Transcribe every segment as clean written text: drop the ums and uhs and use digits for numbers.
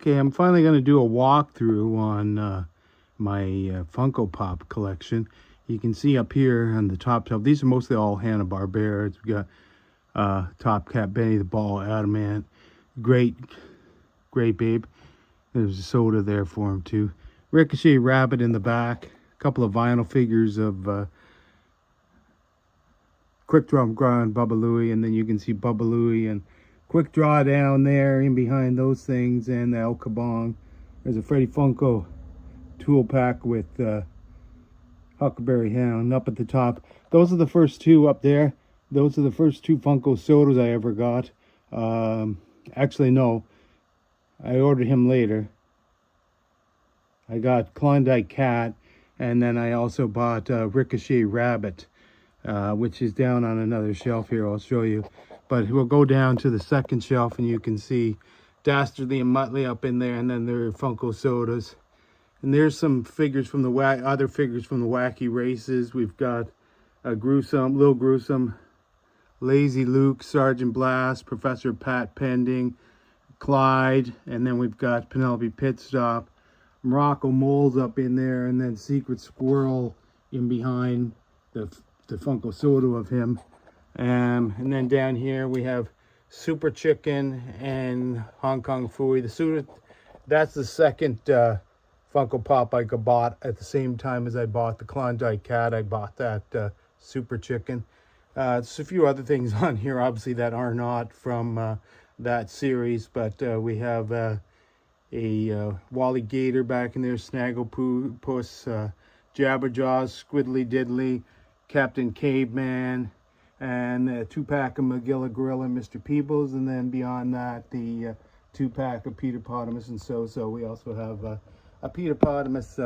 Okay, I'm finally going to do a walkthrough on my Funko Pop collection. You can see up here on the top shelf, these are mostly all Hanna-Barberas. We got Top Cat, Benny the Ball, Adamant, Great Babe. There's a soda there for him too. Ricochet Rabbit in the back. A couple of vinyl figures of Quick Draw and Bubba Louie, and then you can see Bubba Louie and Quick Draw down there in behind those things, and the El Kabong. There's a Freddy Funko tool pack with Huckleberry Hound up at the top. Those are the first two up there. Those are the first two Funko sodas I ever got. Actually, no. I ordered him later. I got Klondike Cat, and then I also bought Ricochet Rabbit, which is down on another shelf here. I'll show you. But we'll go down to the second shelf, and you can see Dastardly and Muttley up in there, and then there are Funko sodas. And there's some figures from the other figures from the Wacky Races. We've got Lil Gruesome, Lazy Luke, Sergeant Blast, Professor Pat Pending, Clyde, and then we've got Penelope Pitstop, Morocco Moles up in there, and then Secret Squirrel in behind the Funko soda of him. And then down here we have Super Chicken and Hong Kong Phooey. That's the second Funko Pop I bought at the same time as I bought the Klondike Cat. I bought that Super Chicken. There's a few other things on here, obviously, that are not from that series, but we have a Wally Gator back in there, Snagglepuss, Jabberjaws, Squiddly Diddly, Captain Caveman, and a 2-pack of Magilla Gorilla and Mr. Peebles, and then beyond that, the 2-pack of Peter Potamus and So-So. We also have a Peter Potamus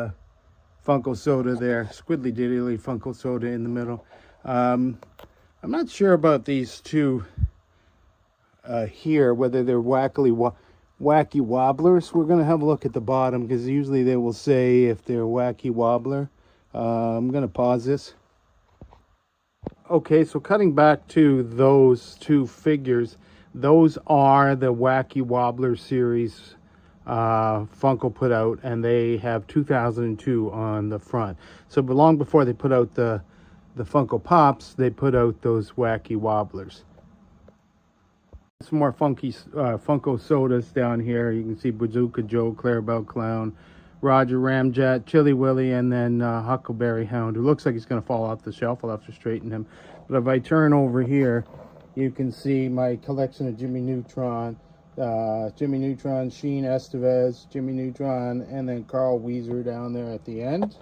Funko soda there, Squiddly Diddly Funko soda in the middle. I'm not sure about these two here, whether they're Wacky Wobblers. We're going to have a look at the bottom, because usually they will say if they're Wacky Wobbler. I'm going to pause this. Okay, so cutting back to those two figures, those are the Wacky Wobbler series Funko put out, and they have 2002 on the front. So but long before they put out the Funko Pops, they put out those Wacky Wobblers. Some more Funko sodas down here. You can see Bazooka Joe, Clarabelle Clown, Roger Ramjet, Chili Willy, and then Huckleberry Hound, who looks like he's going to fall off the shelf. I'll have to straighten him. But if I turn over here, you can see my collection of Jimmy Neutron, Sheen Estevez, Jimmy Neutron, and then Carl Weezer down there at the end.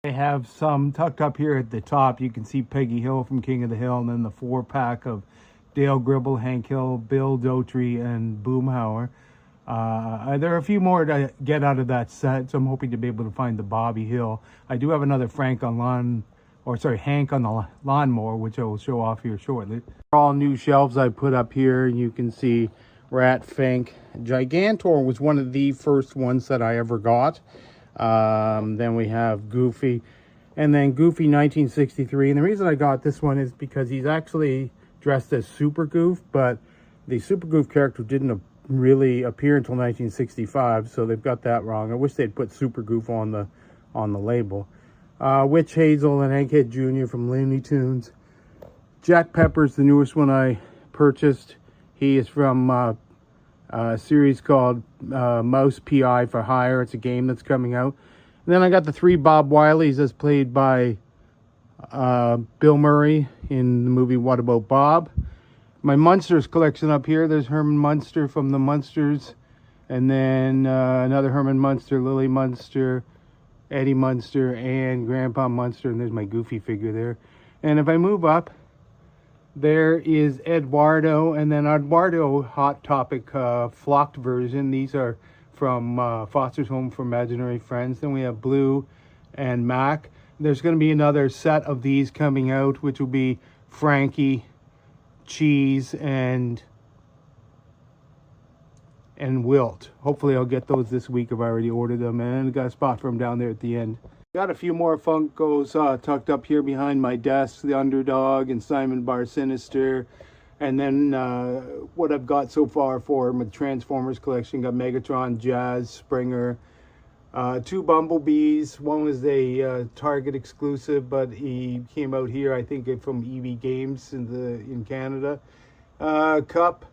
I have some tucked up here at the top. You can see Peggy Hill from King of the Hill, and then the 4-pack of Dale Gribble, Hank Hill, Bill Dotry, and Boomhauer. There are a few more to get out of that set, so I'm hoping to be able to find the Bobby Hill. I do have another Hank on the lawnmower, which I will show off here shortly. All new shelves I put up here. You can see Rat Fink. Gigantor was one of the first ones that I ever got. Then we have Goofy, and then Goofy 1963. And the reason I got this one is because he's actually dressed as Super Goof, but the Super Goof character didn't really appear until 1965, so they've got that wrong. I wish they'd put Super Goof on the label. Witch Hazel and Egghead Jr. from Looney Tunes. Jack Pepper's the newest one I purchased. He is from a series called Mouse P.I. for Hire. It's a game that's coming out. And then I got the 3 Bob Wileys as played by Bill Murray in the movie What About Bob. My Munsters collection up here. There's Herman Munster from the Munsters, and then another Herman Munster, Lily Munster, Eddie Munster, and Grandpa Munster, and there's my Goofy figure there. And if I move up, there is Eduardo, and then Eduardo Hot Topic flocked version. These are from Foster's Home for Imaginary Friends. Then we have Blue and Mac. There's going to be another set of these coming out, which will be Frankie, Cheese, and Wilt. Hopefully I'll get those this week if I already ordered them, and I got a spot for them down there at the end. Got a few more Funkos tucked up here behind my desk. The Underdog and Simon Bar Sinister, And then what I've got so far for my Transformers collection, got Megatron, Jazz, Springer, 2 Bumblebees. One was a Target exclusive, but he came out here, I think, from EV Games in Canada. Cup,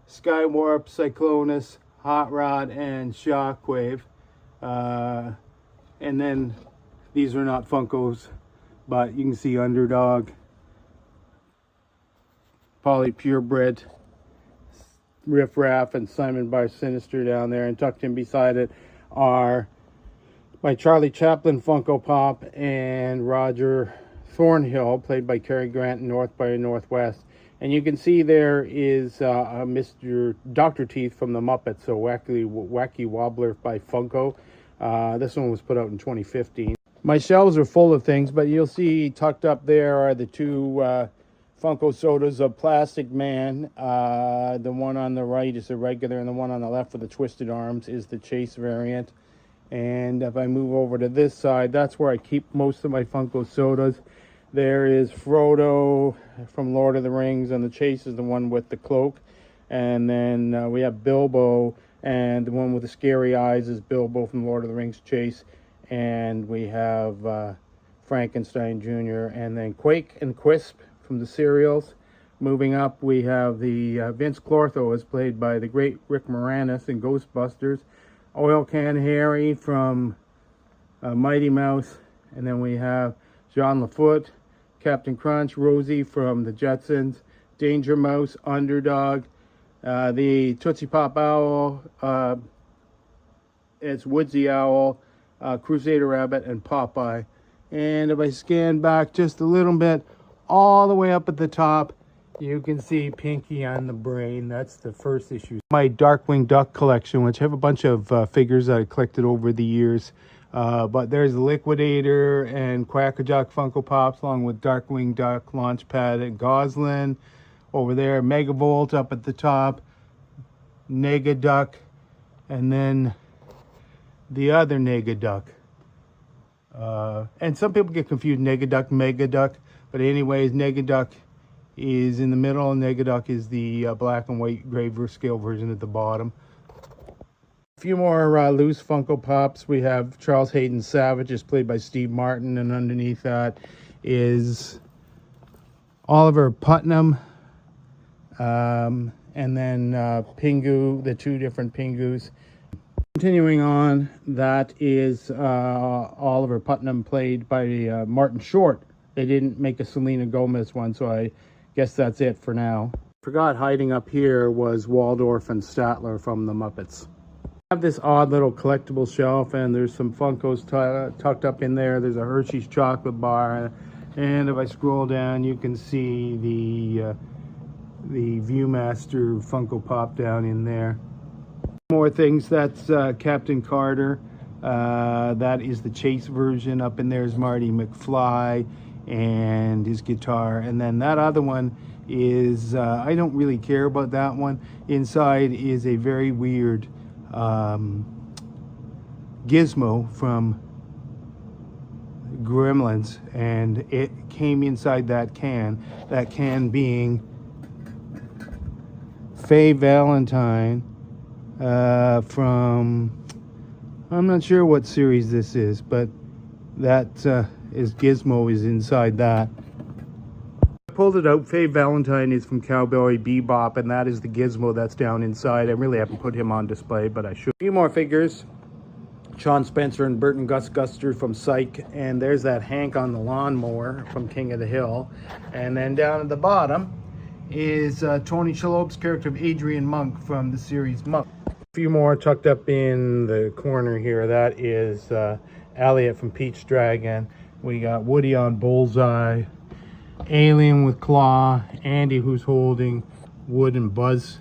Skywarp, Cyclonus, Hot Rod, and Shockwave. And then these are not Funkos, but you can see Underdog, Polly Purebred, Riff Raff, and Simon Bar Sinister down there, and tucked in beside it are my Charlie Chaplin Funko Pop and Roger Thornhill, played by Cary Grant in North by Northwest. And you can see there is Mr. Dr. Teeth from the Muppets, so Wacky Wobbler by Funko. This one was put out in 2015. My shelves are full of things, but you'll see tucked up there are the 2 Funko sodas of Plastic Man. The one on the right is the regular, and the one on the left with the twisted arms is the Chase variant. And if I move over to this side, that's where I keep most of my Funko sodas. There is Frodo from Lord of the Rings, and the Chase is the one with the cloak. And then we have Bilbo, and the one with the scary eyes is Bilbo from Lord of the Rings, Chase. And we have Frankenstein Jr., and then Quake and Quisp from the cereals. Moving up, we have the Vince Clortho, is played by the great Rick Moranis in Ghostbusters. Oil Can Harry from Mighty Mouse. And then we have John LaFoot, Captain Crunch, Rosie from the Jetsons, Danger Mouse, Underdog, the Tootsie Pop Owl, it's Woodsy Owl, Crusader Rabbit, and Popeye. And if I scan back just a little bit, all the way up at the top, you can see Pinky on the Brain. That's the first issue. My Darkwing Duck collection, which I have a bunch of figures that I collected over the years. But there's Liquidator and Quackerjack Funko Pops, along with Darkwing Duck, Launchpad, and Goslin. Over there, Megavolt up at the top, Negaduck, and then the other Negaduck. And some people get confused, Negaduck, Megaduck. But anyways, Negaduck is in the middle, and Negaduck is the black and white grayscale version at the bottom. A few more loose Funko Pops. We have Charles Hayden Savage, is played by Steve Martin, and underneath that is Oliver Putnam, and then Pingu, the 2 different Pingus. Continuing on, that is Oliver Putnam, played by Martin Short. They didn't make a Selena Gomez one, so I guess that's it for now. Forgot hiding up here was Waldorf and Statler from the Muppets. I have this odd little collectible shelf, and there's some Funkos tucked up in there. There's a Hershey's chocolate bar, and if I scroll down, you can see the Viewmaster Funko Pop down in there. More things. That's Captain Carter. That is the Chase version. Up in there is Marty McFly and his guitar. And then that other one is, I don't really care about that one. Inside is a very weird Gizmo from Gremlins, and it came inside that can being Faye Valentine from, I'm not sure what series this is, but that is Gizmo is inside that. I pulled it out. Faye Valentine is from Cowboy Bebop, and that is the Gizmo that's down inside. I really haven't put him on display, but I should. A few more figures. Sean Spencer and Burton Guster from Psych, and there's that Hank on the lawnmower from King of the Hill. And then down at the bottom is Tony Shalhoub's character of Adrian Monk from the series Monk. A few more tucked up in the corner here. That is Elliot from Peach Dragon. We got Woody on Bullseye, Alien with Claw, Andy who's holding Wood and Buzz,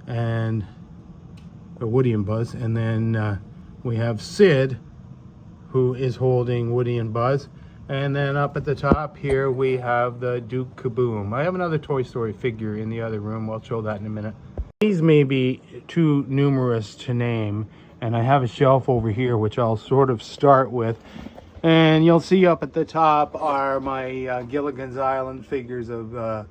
and Woody and Buzz, and then we have Sid, who is holding Woody and Buzz. And then up at the top here, we have the Duke Kaboom. I have another Toy Story figure in the other room. I'll show that in a minute. These may be too numerous to name, and I have a shelf over here, which I'll sort of start with. And you'll see up at the top are my Gilligan's Island figures of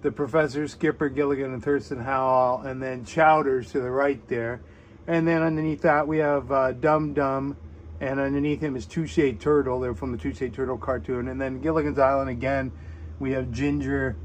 the Professor, Skipper, Gilligan, and Thurston Howell, and then Chowders to the right there. And then underneath that we have Dum Dum, and underneath him is Two-Shade Turtle. They're from the Two-Shade Turtle cartoon. And then Gilligan's Island again, we have Ginger,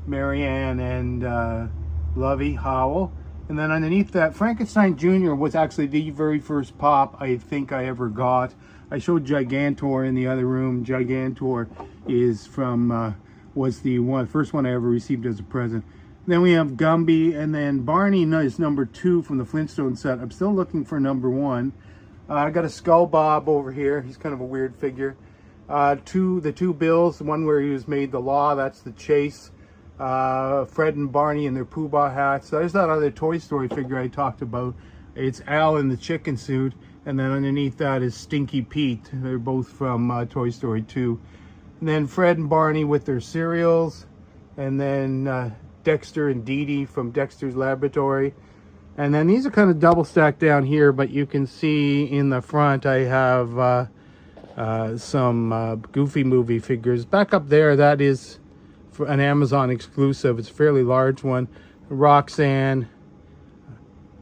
Marianne, and Lovey Howell. And then underneath that, Frankenstein Jr. was actually the very first pop I think I ever got. I showed Gigantor in the other room. Gigantor is from, was the first one I ever received as a present. Then we have Gumby, and then Barney is number 2 from the Flintstone set. I'm still looking for number 1. I got a Skull Bob over here. He's kind of a weird figure. The two Bills, the one where he was made the Law, that's the Chase. Fred and Barney in their Poobah hats. So there's that other Toy Story figure I talked about. It's Al in the chicken suit, and then underneath that is Stinky Pete. They're both from Toy Story 2. And then Fred and Barney with their cereals, and then Dexter and Dee Dee from Dexter's Laboratory. And then these are kind of double stacked down here, but you can see in the front I have some Goofy movie figures. Back up there, that is for an Amazon exclusive. It's a fairly large one. Roxanne,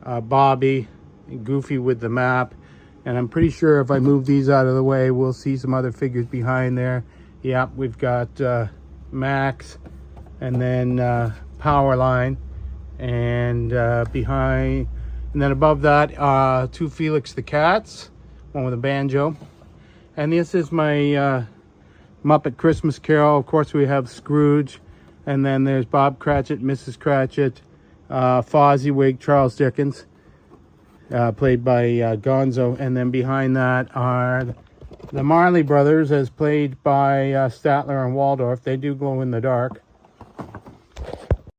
Bobby, and Goofy with the map. And I'm pretty sure if I move these out of the way, we'll see some other figures behind there. Yep, we've got Max, and then Powerline, and behind, and then above that, 2 Felix the Cats, one with a banjo. And this is my Muppet Christmas Carol. Of course, we have Scrooge, and then there's Bob Cratchit, Mrs. Cratchit, Fozziwig, Charles Dickens, played by Gonzo. And then behind that are the Marley Brothers, as played by Statler and Waldorf. They do glow in the dark.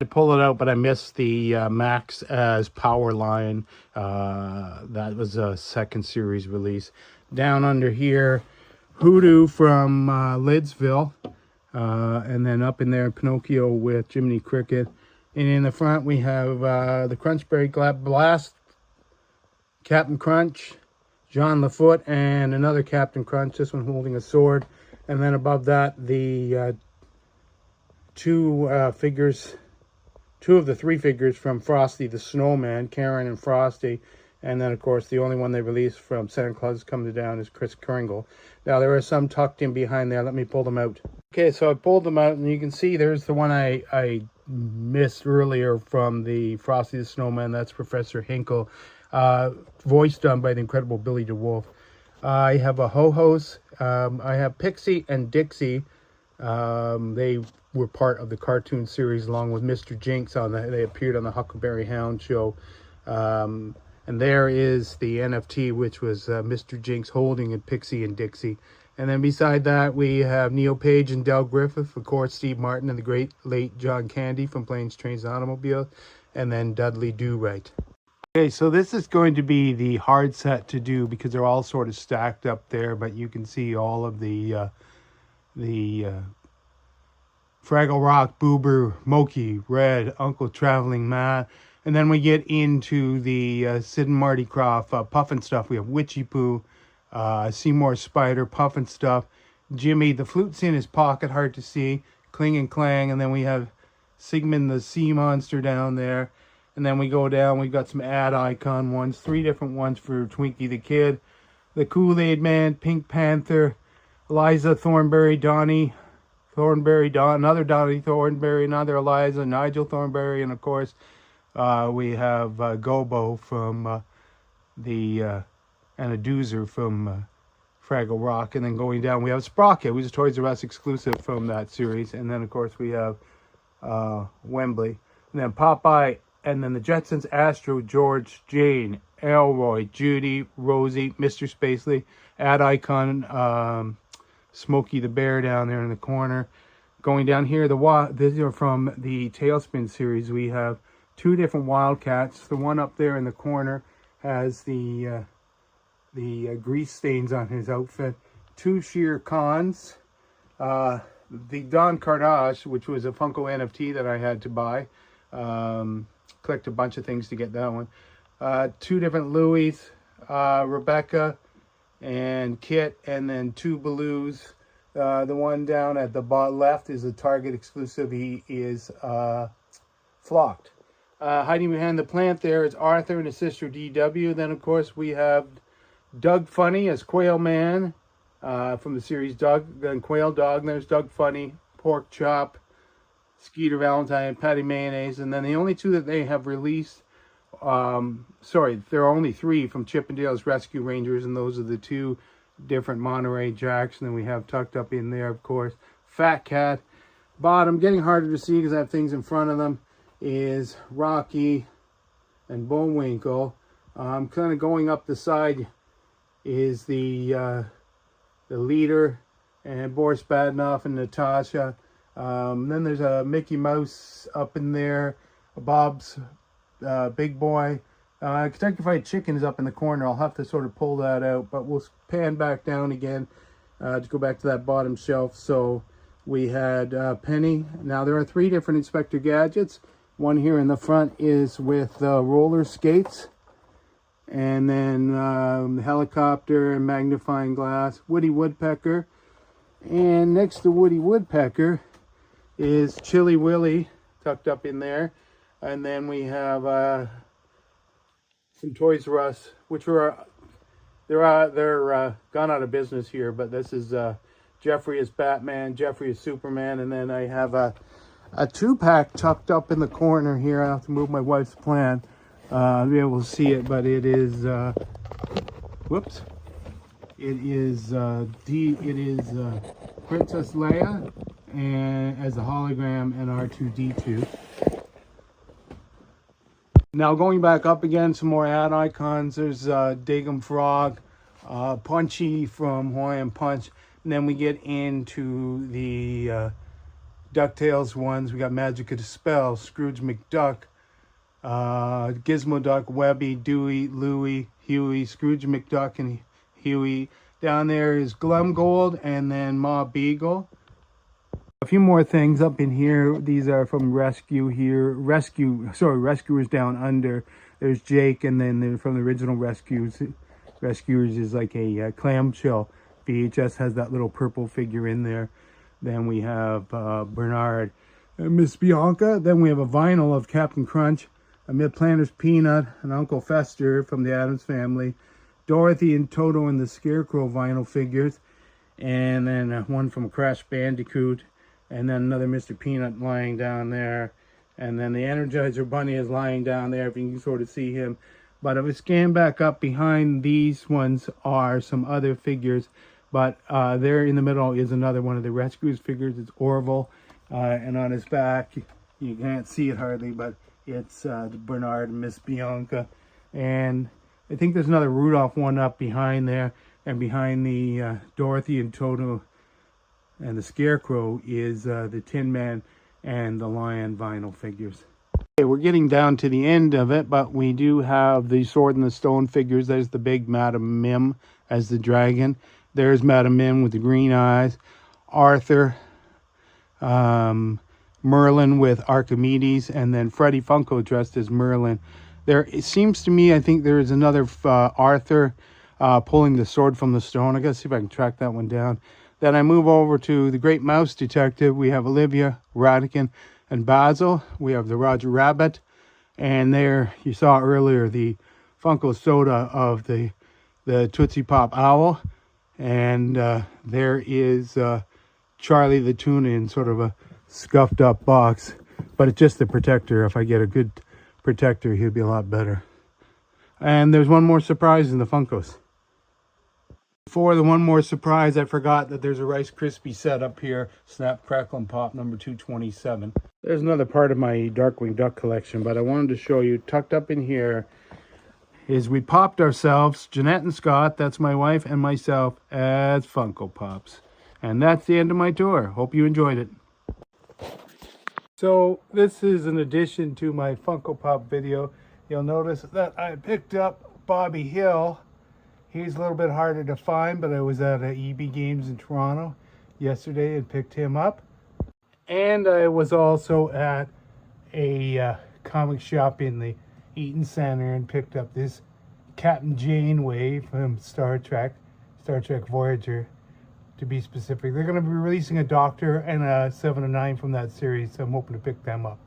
To pull it out, but I missed the Max as Powerline. That was a second series release. Down under here, Hoodoo from Lidsville, and then up in there Pinocchio with Jiminy Cricket. And in the front we have the Crunchberry Blast, Captain Crunch, John LaFoot, and another Captain Crunch, this one holding a sword. And then above that, the two of the 3 figures from Frosty the Snowman, Karen and Frosty. And then, of course, the only one they released from Santa Claus is Coming to Town is Kris Kringle. Now, there are some tucked in behind there. Let me pull them out. Okay, so I pulled them out, and you can see there's the one I missed earlier from the Frosty the Snowman. That's Professor Hinkle, voice done by the incredible Billy DeWolf. I have a Ho-Ho's. I have Pixie and Dixie. They were part of the cartoon series along with Mr. Jinx. They appeared on the Huckleberry Hound show. And there is the NFT, which was Mr. Jinx holding it, Pixie and Dixie. And then beside that, we have Neil Page and Del Griffith, of course, Steve Martin and the great late John Candy from Planes, Trains, and Automobiles, and then Dudley Do-Right. Okay, so this is going to be the hard set to do because they're all sort of stacked up there, but you can see all of the Fraggle Rock, Boober, Moki, Red, Uncle Traveling Matt. And then we get into the Sid and Marty Krofft Puffin stuff. We have Witchy Poo, Seymour Spider, Puffin stuff. Jimmy, the flute's in his pocket, hard to see. Kling and Clang. And then we have Sigmund the Sea Monster down there. And then we go down, we've got some ad icon ones. 3 different ones for Twinkie the Kid. The Kool-Aid Man, Pink Panther, Eliza Thornberry, Donnie Thornberry, another Donnie Thornberry, another Eliza, Nigel Thornberry, and of course, we have Gobo from and a Doozer from Fraggle Rock. And then going down, we have Sprocket, who's a Toys R Us exclusive from that series. And then, of course, we have Wembley. And then Popeye, and then the Jetsons, Astro, George, Jane, Elroy, Judy, Rosie, Mr. Spacely, ad icon, Smokey the Bear down there in the corner. Going down here, these are from the Tailspin series. We have 2 different Wildcats. The one up there in the corner has the grease stains on his outfit. 2 Shere Khans. The Don Cardash, which was a Funko NFT that I had to buy. Collect a bunch of things to get that one. 2 different Louis, Rebecca and Kit, and then 2 Baloos, The one down at the bottom left is a Target exclusive. He is flocked. Hiding behind the plant there is Arthur and his sister DW. Then, of course, we have Doug Funny as Quail Man from the series Doug, then Quail Dog. There's Doug Funny, Pork Chop, Skeeter Valentine, Patty Mayonnaise. And then the only two that they have released, sorry, there are only three from Chippendale's Rescue Rangers, and those are the two different Monterey Jacks. And then we have tucked up in there, of course, Fat Cat. Bottom, getting harder to see because I have things in front of them, is Rocky and Bullwinkle. Kind of going up the side is the leader and Boris Badenoff and Natasha. Then there's a Mickey Mouse up in there, Bob's Big Boy. Kentucky Fried Chicken is up in the corner. I'll have to sort of pull that out, but we'll pan back down again to go back to that bottom shelf. So we had Penny. Now there are three different Inspector Gadgets. One here in the front is with roller skates. And then helicopter and magnifying glass, Woody Woodpecker. And next to Woody Woodpecker is Chilly Willy tucked up in there. And then we have some Toys R Us, which are they're gone out of business here. But this is Jeffrey as Batman, Jeffrey as Superman, and then I have a 2-pack tucked up in the corner here. I have to move my wife's plant. I'll be able to see it, but it is whoops, it is Princess Leia and as a hologram and R2-D2. Now going back up again, some more ad icons. There's Dagum Frog, Punchy from Hawaiian Punch, and then we get into the DuckTales ones. We got Magic of the Spell, Scrooge McDuck, Gizmo Duck, Webby, Dewey, Louie, Huey, Scrooge McDuck, and Huey. Down there is Glumgold and then Ma Beagle. A few more things up in here. These are from Rescue here. Rescuers Down Under. There's Jake, and then they're from the original Rescuers is like a clamshell. VHS has that little purple figure in there. Then we have Bernard and Miss Bianca. Then we have a vinyl of Captain Crunch, a Mid-Planters Peanut, and Uncle Fester from the Addams Family, Dorothy and Toto and the Scarecrow vinyl figures, and then one from Crash Bandicoot, and then another Mr. Peanut lying down there, and then the Energizer Bunny is lying down there if you can sort of see him. But if we scan back up behind these ones are some other figures, but there in the middle is another one of the Rescuers figures. It's Orville, and on his back, you can't see it hardly, but it's Bernard and Miss Bianca. And I think there's another Rudolph one up behind there, and behind the Dorothy and Toto and the Scarecrow is the Tin Man and the Lion vinyl figures. Okay, we're getting down to the end of it, but we do have the Sword and the Stone figures. There's the big Madam Mim as the dragon. There's Madam Mim with the green eyes. Arthur, Merlin with Archimedes, and then Freddie Funko dressed as Merlin. There, it seems to me, I think there is another Arthur pulling the sword from the stone. I gotta see if I can track that one down. Then I move over to the Great Mouse Detective. We have Olivia, Radican, and Basil. We have the Roger Rabbit. And there, you saw earlier, the Funko Soda of the Tootsie Pop Owl. And there is Charlie the Tuna in sort of a scuffed up box. But it's just the protector. If I get a good protector, he'll be a lot better. And there's one more surprise in the Funkos. For the one more surprise, I forgot that there's a Rice Krispie set up here. Snap, Crackle, and Pop number 227. There's another part of my Darkwing Duck collection, but I wanted to show you, tucked up in here, is we popped ourselves, Jeanette and Scott, that's my wife, and myself, as Funko Pops. And that's the end of my tour. Hope you enjoyed it. So, this is an addition to my Funko Pop video. You'll notice that I picked up Bobby Hill. He's a little bit harder to find, but I was at EB Games in Toronto yesterday and picked him up. And I was also at a comic shop in the Eaton Center and picked up this Captain Janeway from Star Trek Voyager to be specific. They're going to be releasing a Doctor and a 7 of 9 from that series, so I'm hoping to pick them up.